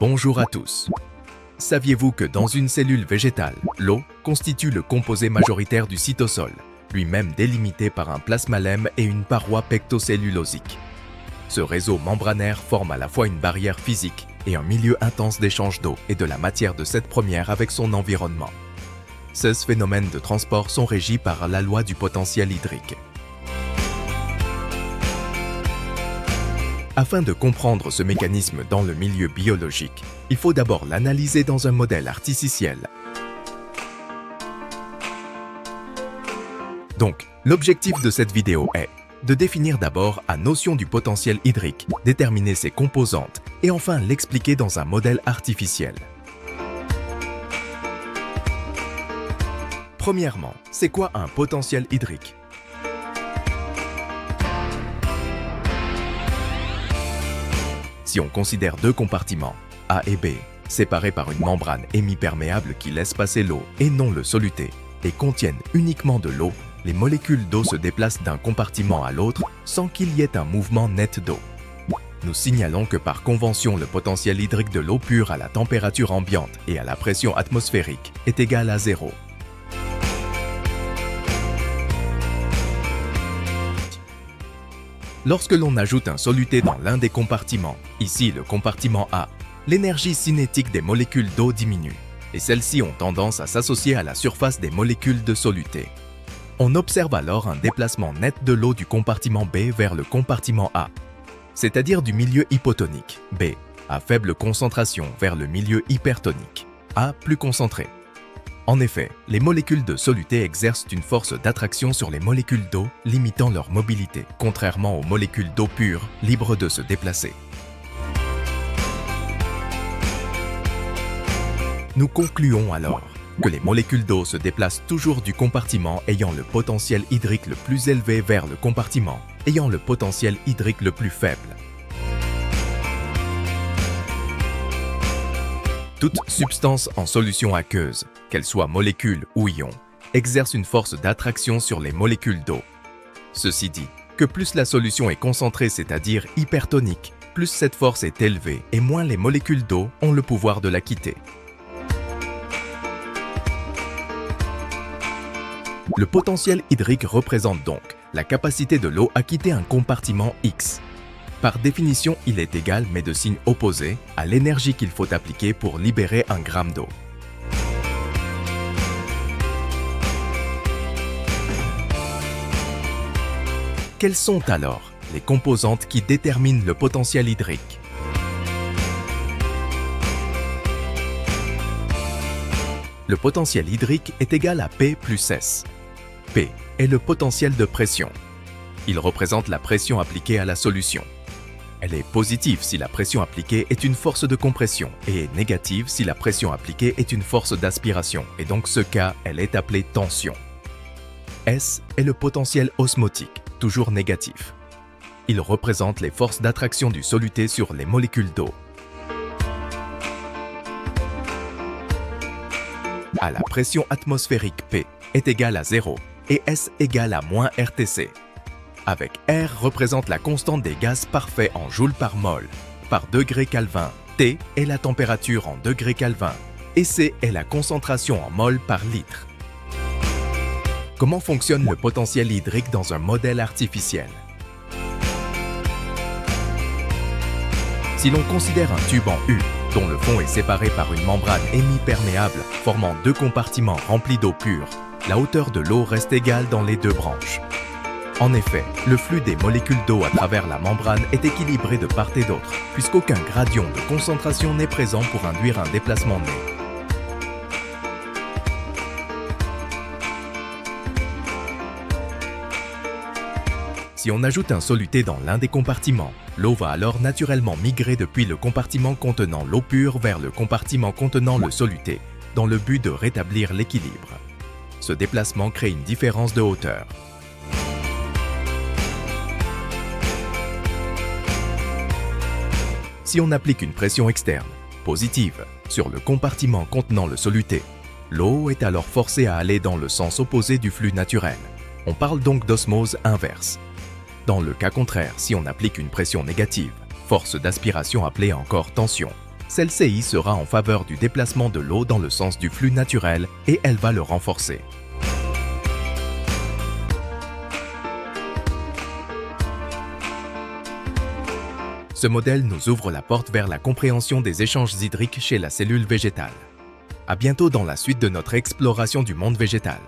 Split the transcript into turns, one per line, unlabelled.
Bonjour à tous. Saviez-vous que dans une cellule végétale, l'eau constitue le composé majoritaire du cytosol, lui-même délimité par un plasmalème et une paroi pectocellulosique. Ce réseau membranaire forme à la fois une barrière physique et un milieu intense d'échange d'eau et de la matière de cette première avec son environnement. 16 phénomènes de transport sont régis par la loi du potentiel hydrique. Afin de comprendre ce mécanisme dans le milieu biologique, il faut d'abord l'analyser dans un modèle artificiel. Donc, l'objectif de cette vidéo est de définir d'abord la notion du potentiel hydrique, déterminer ses composantes et enfin l'expliquer dans un modèle artificiel. Premièrement, c'est quoi un potentiel hydrique ? Si on considère deux compartiments, A et B, séparés par une membrane hémiperméable qui laisse passer l'eau et non le soluté, et contiennent uniquement de l'eau, les molécules d'eau se déplacent d'un compartiment à l'autre sans qu'il y ait un mouvement net d'eau. Nous signalons que par convention, le potentiel hydrique de l'eau pure à la température ambiante et à la pression atmosphérique est égal à 0. Lorsque l'on ajoute un soluté dans l'un des compartiments, ici le compartiment A, l'énergie cinétique des molécules d'eau diminue, et celles-ci ont tendance à s'associer à la surface des molécules de soluté. On observe alors un déplacement net de l'eau du compartiment B vers le compartiment A, c'est-à-dire du milieu hypotonique, B, à faible concentration vers le milieu hypertonique, A plus concentré. En effet, les molécules de soluté exercent une force d'attraction sur les molécules d'eau, limitant leur mobilité, contrairement aux molécules d'eau pure, libres de se déplacer. Nous concluons alors que les molécules d'eau se déplacent toujours du compartiment ayant le potentiel hydrique le plus élevé vers le compartiment ayant le potentiel hydrique le plus faible. Toute substance en solution aqueuse, qu'elle soit molécule ou ion, exerce une force d'attraction sur les molécules d'eau. Ceci dit, que plus la solution est concentrée, c'est-à-dire hypertonique, plus cette force est élevée et moins les molécules d'eau ont le pouvoir de la quitter. Le potentiel hydrique représente donc la capacité de l'eau à quitter un compartiment X. Par définition, il est égal, mais de signe opposé, à l'énergie qu'il faut appliquer pour libérer un gramme d'eau. Quelles sont alors les composantes qui déterminent le potentiel hydrique ? Le potentiel hydrique est égal à P plus S. P est le potentiel de pression. Il représente la pression appliquée à la solution. Elle est positive si la pression appliquée est une force de compression et est négative si la pression appliquée est une force d'aspiration, et donc ce cas, elle est appelée tension. S est le potentiel osmotique, toujours négatif. Il représente les forces d'attraction du soluté sur les molécules d'eau. À la pression atmosphérique P est égale à 0 et S égale à moins RTC. Avec R représente la constante des gaz parfaits en joules par mol, par degré Kelvin, T est la température en degrés Kelvin, et C est la concentration en mol par litre. Comment fonctionne le potentiel hydrique dans un modèle artificiel ? Si l'on considère un tube en U, dont le fond est séparé par une membrane hémiperméable formant deux compartiments remplis d'eau pure, la hauteur de l'eau reste égale dans les deux branches. En effet, le flux des molécules d'eau à travers la membrane est équilibré de part et d'autre, puisqu'aucun gradient de concentration n'est présent pour induire un déplacement net. Si on ajoute un soluté dans l'un des compartiments, l'eau va alors naturellement migrer depuis le compartiment contenant l'eau pure vers le compartiment contenant le soluté, dans le but de rétablir l'équilibre. Ce déplacement crée une différence de hauteur. Si on applique une pression externe, positive, sur le compartiment contenant le soluté, l'eau est alors forcée à aller dans le sens opposé du flux naturel. On parle donc d'osmose inverse. Dans le cas contraire, si on applique une pression négative, force d'aspiration appelée encore tension, Celle-ci sera en faveur du déplacement de l'eau dans le sens du flux naturel et elle va le renforcer. Ce modèle nous ouvre la porte vers la compréhension des échanges hydriques chez la cellule végétale. À bientôt dans la suite de notre exploration du monde végétal.